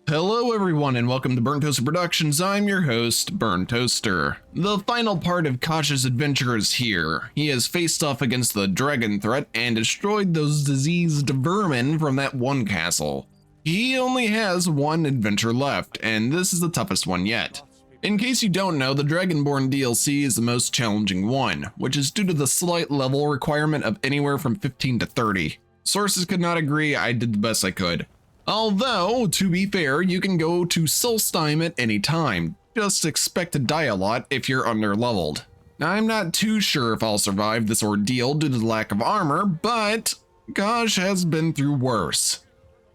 Hello everyone and welcome to Burnt Toaster Productions. I'm your host, Burnt Toaster. The final part of Khaj's adventure is here. He has faced off against the dragon threat and destroyed those diseased vermin from that one castle. He only has one adventure left, and this is the toughest one yet. In case you don't know, the Dragonborn DLC is the most challenging one, which is due to the slight level requirement of anywhere from 15 to 30. Sources could not agree. I did the best I could. Although, to be fair, you can go to Solstheim at any time. Just expect to die a lot if you're under-leveled. I'm not too sure if I'll survive this ordeal due to the lack of armor, but Khaj has been through worse.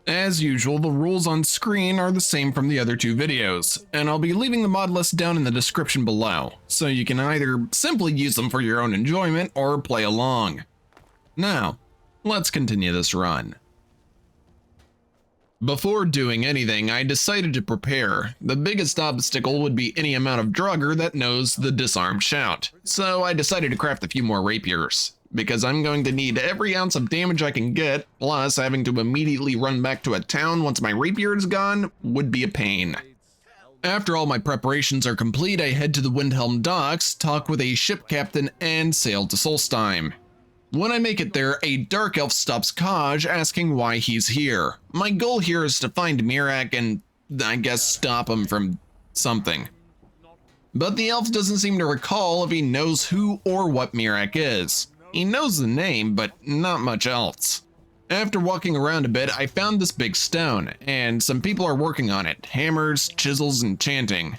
As usual, the rules on screen are the same from the other two videos, and I'll be leaving the mod list down in the description below, so you can either simply use them for your own enjoyment or play along. Now, let's continue this run. Before doing anything, I decided to prepare. The biggest obstacle would be any amount of Draugr that knows the disarm shout, so I decided to craft a few more rapiers, because I'm going to need every ounce of damage I can get, plus having to immediately run back to a town once my rapier is gone would be a pain. After all my preparations are complete, I head to the Windhelm docks, talk with a ship captain, and sail to Solstheim. When I make it there, a dark elf stops Khaj, asking why he's here. My goal here is to find Miraak and, I guess, stop him from something. But the elf doesn't seem to recall if he knows who or what Miraak is. He knows the name, but not much else. After walking around a bit, I found this big stone, and some people are working on it, hammers, chisels, and chanting.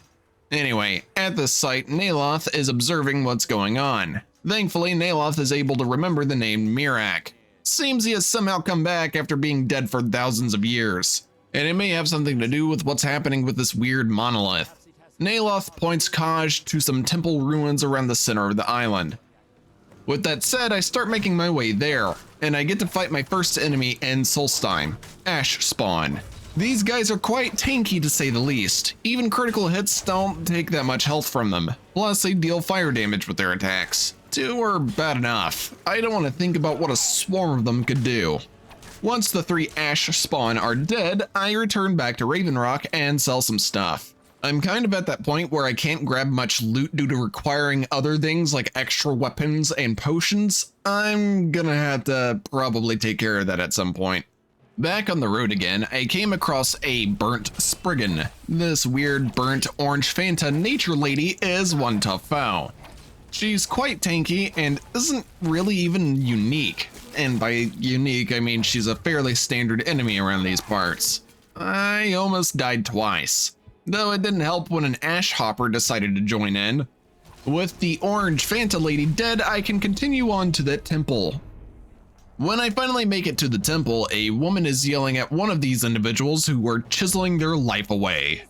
Anyway, at this site, Naloth is observing what's going on. Thankfully, Naloth is able to remember the name Miraak. Seems he has somehow come back after being dead for thousands of years, and it may have something to do with what's happening with this weird monolith. Naloth points Khaj to some temple ruins around the center of the island. With that said, I start making my way there, and I get to fight my first enemy in Solstheim, Ash Spawn. These guys are quite tanky to say the least. Even critical hits don't take that much health from them, plus they deal fire damage with their attacks. 2 are bad enough. I don't want to think about what a swarm of them could do. Once the 3 Ash Spawn are dead, I return back to Raven Rock and sell some stuff. I'm kind of at that point where I can't grab much loot due to requiring other things like extra weapons and potions. I'm gonna have to probably take care of that at some point. Back on the road again, I came across a burnt Spriggan. This weird burnt orange Fanta nature lady is one tough foe. She's quite tanky and isn't really even unique. And by unique, I mean she's a fairly standard enemy around these parts. I almost died twice, though it didn't help when an ash hopper decided to join in. With the orange Fanta lady dead, I can continue on to that temple. When I finally make it to the temple, a woman is yelling at one of these individuals who are chiseling their life away.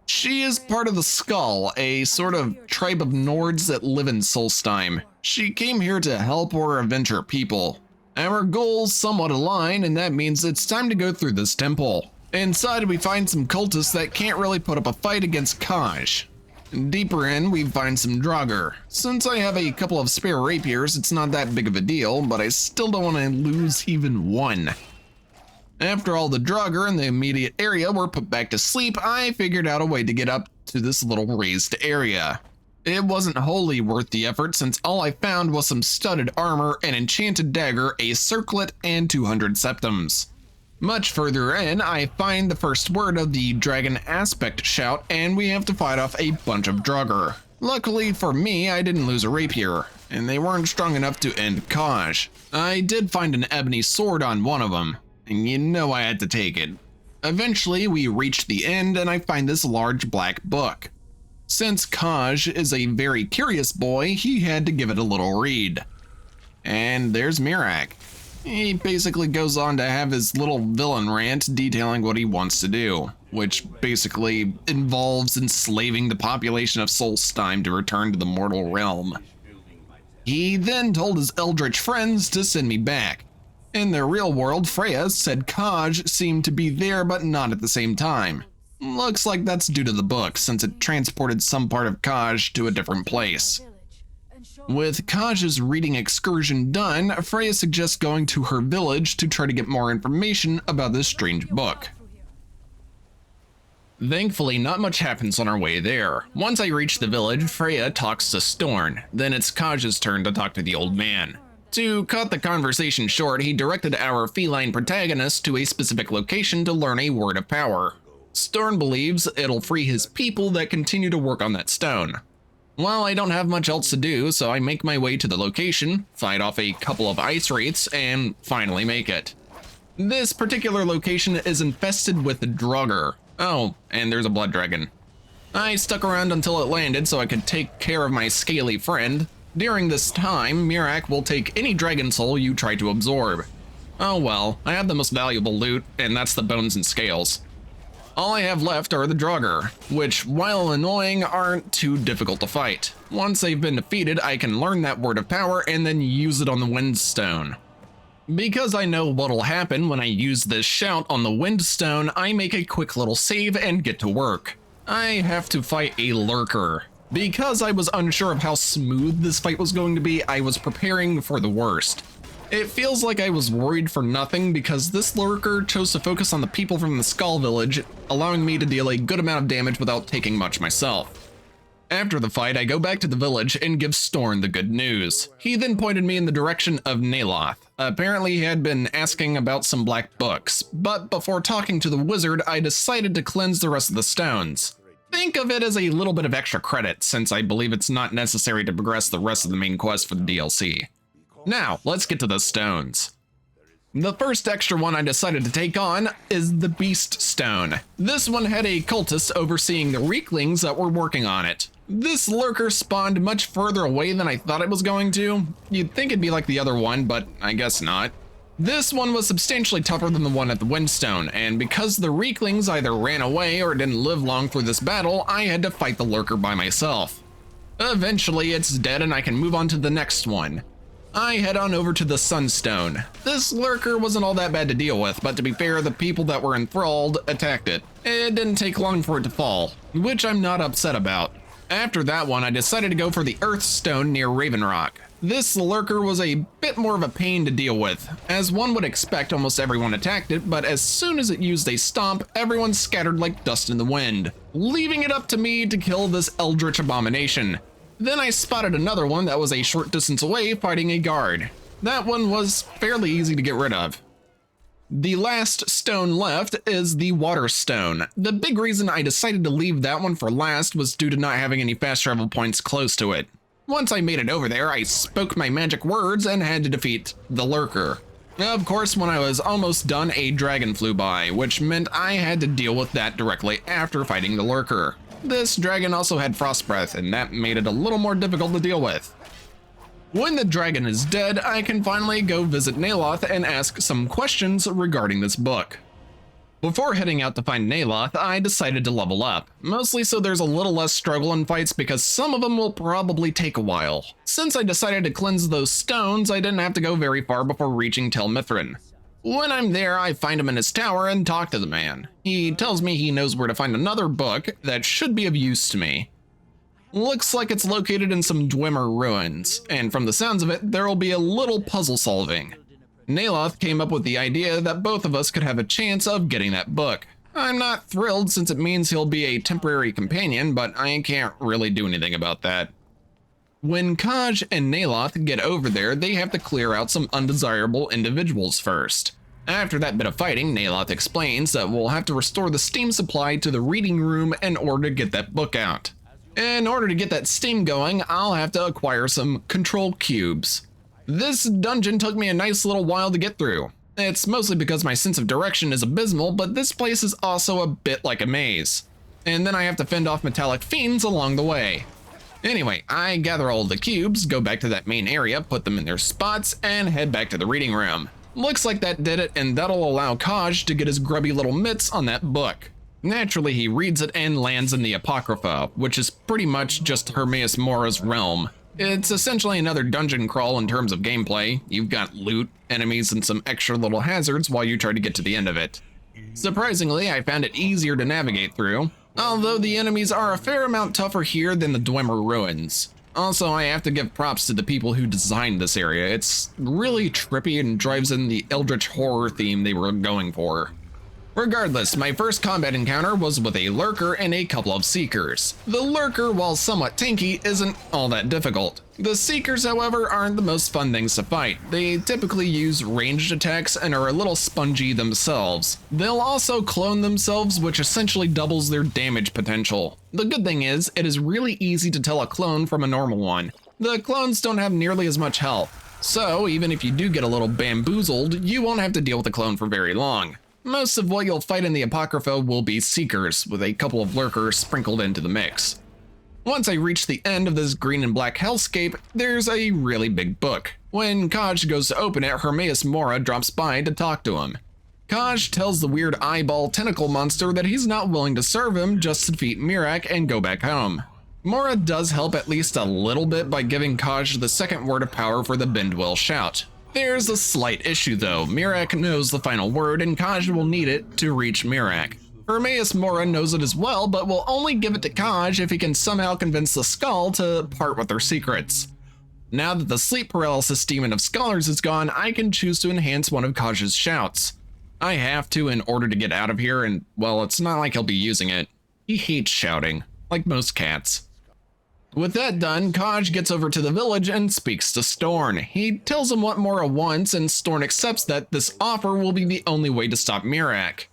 She is part of the Skull, a sort of tribe of Nords that live in Solstheim. She came here to help or avenge her people. Our goals somewhat align, and that means it's time to go through this temple. Inside, we find some cultists that can't really put up a fight against Khaj. Deeper in, we find some Draugr. Since I have a couple of spare rapiers, it's not that big of a deal, but I still don't want to lose even one. After all the Draugr in the immediate area were put back to sleep, I figured out a way to get up to this little raised area. It wasn't wholly worth the effort since all I found was some studded armor, an enchanted dagger, a circlet, and 200 septims. Much further in, I find the first word of the dragon aspect shout, and we have to fight off a bunch of Draugr. Luckily for me, I didn't lose a rapier, and they weren't strong enough to end Khaj. I did find an ebony sword on one of them, and you know I had to take it. Eventually, we reach the end, and I find this large black book. Since Khaj is a very curious boy, he had to give it a little read. And there's Miraak. He basically goes on to have his little villain rant detailing what he wants to do, which basically involves enslaving the population of Solstheim to return to the mortal realm. He then told his eldritch friends to send me back. In the real world, Freya said Khaj seemed to be there but not at the same time. Looks like that's due to the book, since it transported some part of Khaj to a different place. With Khaj's reading excursion done, Freya suggests going to her village to try to get more information about this strange book. Thankfully, not much happens on our way there. Once I reach the village, Freya talks to Storn. Then it's Khaj's turn to talk to the old man. To cut the conversation short, he directed our feline protagonist to a specific location to learn a word of power. Storn believes it'll free his people that continue to work on that stone. Well, I don't have much else to do, so I make my way to the location, fight off a couple of ice wraiths, and finally make it. This particular location is infested with Draugr. Oh, and there's a blood dragon. I stuck around until it landed so I could take care of my scaly friend. During this time, Mirak will take any dragon soul you try to absorb. Oh well, I have the most valuable loot, and that's the bones and scales. All I have left are the Draugr, which, while annoying, aren't too difficult to fight. Once they've been defeated, I can learn that word of power and then use it on the Windstone. Because I know what'll happen when I use this shout on the Windstone, I make a quick little save and get to work. I have to fight a lurker. Because I was unsure of how smooth this fight was going to be, I was preparing for the worst. It feels like I was worried for nothing because this lurker chose to focus on the people from the Skull Village, allowing me to deal a good amount of damage without taking much myself. After the fight, I go back to the village and give Storn the good news. He then pointed me in the direction of Naloth. Apparently he had been asking about some black books, but before talking to the wizard, I decided to cleanse the rest of the stones. Think of it as a little bit of extra credit, since I believe it's not necessary to progress the rest of the main quest for the DLC. Now, let's get to the stones. The first extra one I decided to take on is the Beast Stone. This one had a cultist overseeing the Reeklings that were working on it. This lurker spawned much further away than I thought it was going to. You'd think it'd be like the other one, but I guess not. This one was substantially tougher than the one at the Windstone, and because the Reeklings either ran away or didn't live long through this battle, I had to fight the lurker by myself. Eventually it's dead and I can move on to the next one. I head on over to the Sunstone. This lurker wasn't all that bad to deal with, but to be fair, the people that were enthralled attacked it. It didn't take long for it to fall, which I'm not upset about. After that one, I decided to go for the Earthstone near Raven Rock. This lurker was a bit more of a pain to deal with. As one would expect, almost everyone attacked it, but as soon as it used a stomp, everyone scattered like dust in the wind, leaving it up to me to kill this eldritch abomination. Then I spotted another one that was a short distance away fighting a guard. That one was fairly easy to get rid of. The last stone left is the Water Stone. The big reason I decided to leave that one for last was due to not having any fast travel points close to it. Once I made it over there, I spoke my magic words and had to defeat the lurker. Of course, when I was almost done, a dragon flew by, which meant I had to deal with that directly after fighting the lurker. This dragon also had frost breath, and that made it a little more difficult to deal with. When the dragon is dead, I can finally go visit Naloth and ask some questions regarding this book. Before heading out to find Naloth, I decided to level up, mostly so there's a little less struggle in fights because some of them will probably take a while. Since I decided to cleanse those stones, I didn't have to go very far before reaching Tel Mithryn. When I'm there, I find him in his tower and talk to the man. He tells me he knows where to find another book that should be of use to me. Looks like it's located in some Dwemer ruins, and from the sounds of it, there'll be a little puzzle solving. Naloth came up with the idea that both of us could have a chance of getting that book. I'm not thrilled since it means he'll be a temporary companion, but I can't really do anything about that. When Khaj and Naloth get over there, they have to clear out some undesirable individuals first. After that bit of fighting, Naloth explains that we'll have to restore the steam supply to the reading room in order to get that book out. In order to get that steam going, I'll have to acquire some control cubes. This dungeon took me a nice little while to get through. It's mostly because my sense of direction is abysmal, but this place is also a bit like a maze. And then I have to fend off metallic fiends along the way. Anyway, I gather all the cubes, go back to that main area, put them in their spots, and head back to the reading room. Looks like that did it, and that'll allow Khaj to get his grubby little mitts on that book. Naturally, he reads it and lands in the Apocrypha, which is pretty much just Hermaeus Mora's realm. It's essentially another dungeon crawl in terms of gameplay. You've got loot, enemies, and some extra little hazards while you try to get to the end of it. Surprisingly, I found it easier to navigate through, although the enemies are a fair amount tougher here than the Dwemer ruins. Also, I have to give props to the people who designed this area. It's really trippy and drives in the eldritch horror theme they were going for. Regardless, my first combat encounter was with a lurker and a couple of seekers. The lurker, while somewhat tanky, isn't all that difficult. The seekers, however, aren't the most fun things to fight. They typically use ranged attacks and are a little spongy themselves. They'll also clone themselves, which essentially doubles their damage potential. The good thing is, it is really easy to tell a clone from a normal one. The clones don't have nearly as much health, so even if you do get a little bamboozled, you won't have to deal with the clone for very long. Most of what you'll fight in the Apocrypha will be seekers, with a couple of lurkers sprinkled into the mix. Once I reach the end of this green and black hellscape, there's a really big book. When Khaj goes to open it, Hermaeus Mora drops by to talk to him. Khaj tells the weird eyeball tentacle monster that he's not willing to serve him just to defeat Miraak and go back home. Mora does help at least a little bit by giving Khaj the second word of power for the Bendwell shout. There's a slight issue though. Miraak knows the final word and Khaj will need it to reach Miraak. Hermaeus Mora knows it as well, but will only give it to Khaj if he can somehow convince the skull to part with their secrets. Now that the sleep paralysis demon of scholars is gone, I can choose to enhance one of Khaj's shouts. I have to in order to get out of here, and well, it's not like he'll be using it. He hates shouting, like most cats. With that done, Khaj gets over to the village and speaks to Storn. He tells him what Mora wants, and Storn accepts that this offer will be the only way to stop Miraak.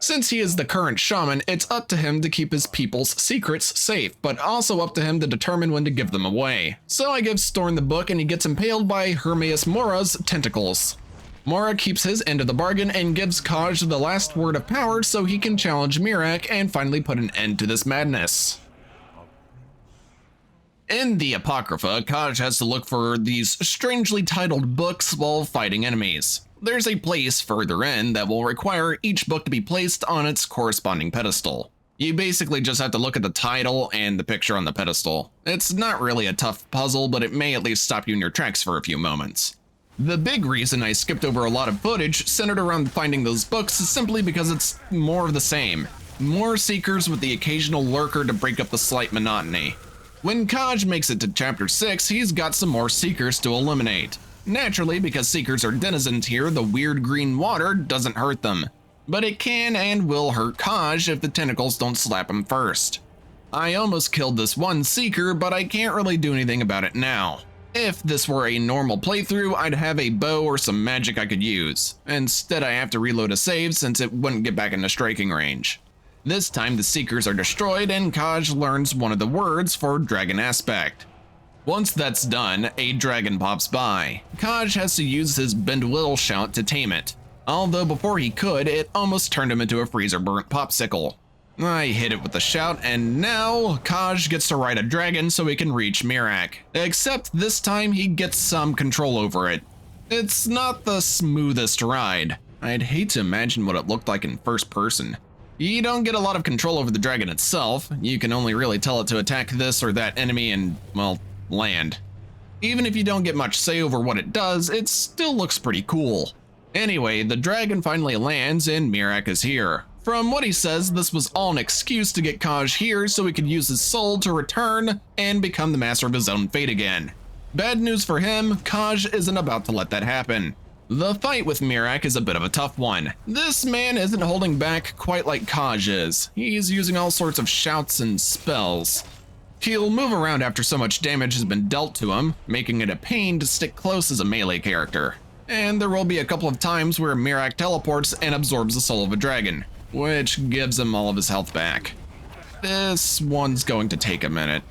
Since he is the current shaman, it's up to him to keep his people's secrets safe, but also up to him to determine when to give them away. So I give Storn the book and he gets impaled by Hermaeus Mora's tentacles. Mora keeps his end of the bargain and gives Khaj the last word of power so he can challenge Miraak and finally put an end to this madness. In the Apocrypha, Khaj has to look for these strangely titled books while fighting enemies. There's a place further in that will require each book to be placed on its corresponding pedestal. You basically just have to look at the title and the picture on the pedestal. It's not really a tough puzzle, but it may at least stop you in your tracks for a few moments. The big reason I skipped over a lot of footage centered around finding those books is simply because it's more of the same. More seekers with the occasional lurker to break up the slight monotony. When Khaj makes it to chapter 6, he's got some more seekers to eliminate. Naturally, because seekers are denizens here, the weird green water doesn't hurt them. But it can and will hurt Khaj if the tentacles don't slap him first. I almost killed this one seeker, but I can't really do anything about it now. If this were a normal playthrough, I'd have a bow or some magic I could use. Instead, I have to reload a save since it wouldn't get back into striking range. This time the seekers are destroyed and Khaj learns one of the words for dragon aspect. Once that's done, a dragon pops by. Khaj has to use his Bendwell shout to tame it. Although before he could, it almost turned him into a freezer burnt popsicle. I hit it with the shout, and now Khaj gets to ride a dragon so he can reach Miraak. Except this time he gets some control over it. It's not the smoothest ride. I'd hate to imagine what it looked like in first person. You don't get a lot of control over the dragon itself. You can only really tell it to attack this or that enemy and, well, land. Even if you don't get much say over what it does, it still looks pretty cool. Anyway, the dragon finally lands and Miraak is here. From what he says, this was all an excuse to get Khaj here so he could use his soul to return and become the master of his own fate again. Bad news for him, Khaj isn't about to let that happen. The fight with Miraak is a bit of a tough one. This man isn't holding back quite like Khaj is. He's using all sorts of shouts and spells. He'll move around after so much damage has been dealt to him, making it a pain to stick close as a melee character. And there will be a couple of times where Miraak teleports and absorbs the soul of a dragon, which gives him all of his health back. This one's going to take a minute.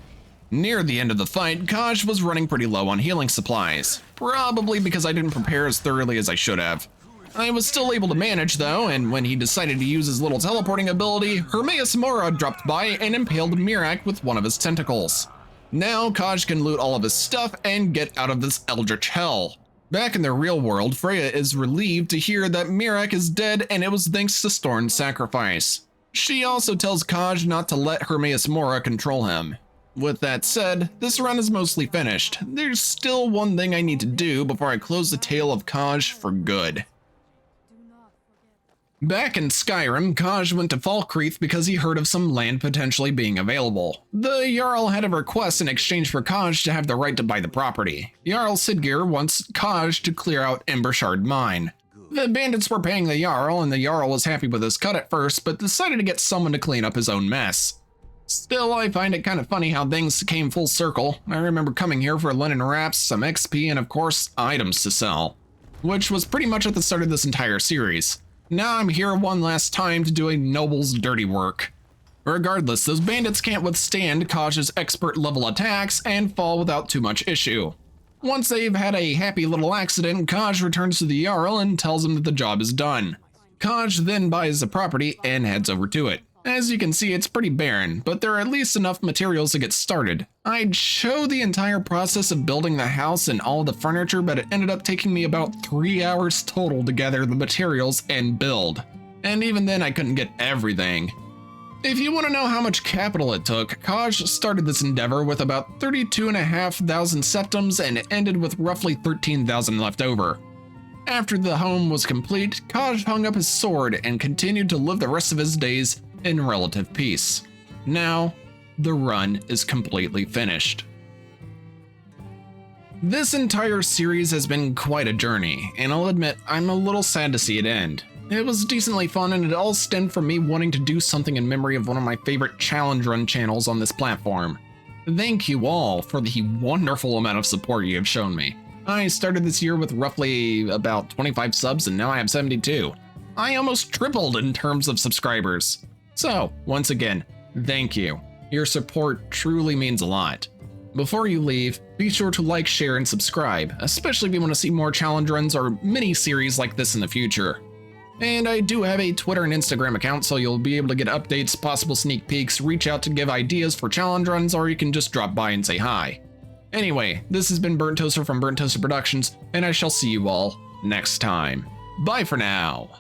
Near the end of the fight, Khaj was running pretty low on healing supplies, probably because I didn't prepare as thoroughly as I should have. I was still able to manage though, and when he decided to use his little teleporting ability, Hermaeus Mora dropped by and impaled Miraak with one of his tentacles. Now Khaj can loot all of his stuff and get out of this eldritch hell. Back in the real world, Freya is relieved to hear that Miraak is dead and it was thanks to Storn's sacrifice. She also tells Khaj not to let Hermaeus Mora control him. With that said, this run is mostly finished. There's still one thing I need to do before I close the tale of Khaj for good. Back in Skyrim, Khaj went to Falkreath because he heard of some land potentially being available. The Jarl had a request in exchange for Khaj to have the right to buy the property. Jarl Siggeir wants Khaj to clear out Embershard Mine. The bandits were paying the Jarl, and the Jarl was happy with his cut at first, but decided to get someone to clean up his own mess. Still, I find it kind of funny how things came full circle. I remember coming here for linen wraps, some XP, and of course, items to sell, which was pretty much at the start of this entire series. Now I'm here one last time to do a noble's dirty work. Regardless, those bandits can't withstand Khaj's expert level attacks and fall without too much issue. Once they've had a happy little accident, Khaj returns to the Jarl and tells him that the job is done. Khaj then buys the property and heads over to it. As you can see, it's pretty barren, but there are at least enough materials to get started. I'd show the entire process of building the house and all the furniture, but it ended up taking me about 3 hours total to gather the materials and build. And even then I couldn't get everything. If you want to know how much capital it took, Khaj started this endeavor with about 32,500 septums and it ended with roughly 13,000 left over. After the home was complete, Khaj hung up his sword and continued to live the rest of his days in relative peace. Now, the run is completely finished. This entire series has been quite a journey, and I'll admit I'm a little sad to see it end. It was decently fun, and it all stemmed from me wanting to do something in memory of one of my favorite challenge run channels on this platform. Thank you all for the wonderful amount of support you have shown me. I started this year with roughly about 25 subs, and now I have 72. I almost tripled in terms of subscribers. So, once again, thank you. Your support truly means a lot. Before you leave, be sure to like, share, and subscribe, especially if you want to see more challenge runs or mini-series like this in the future. And I do have a Twitter and Instagram account, so you'll be able to get updates, possible sneak peeks, reach out to give ideas for challenge runs, or you can just drop by and say hi. Anyway, this has been Burnt Toaster from Burnt Toaster Productions, and I shall see you all next time. Bye for now.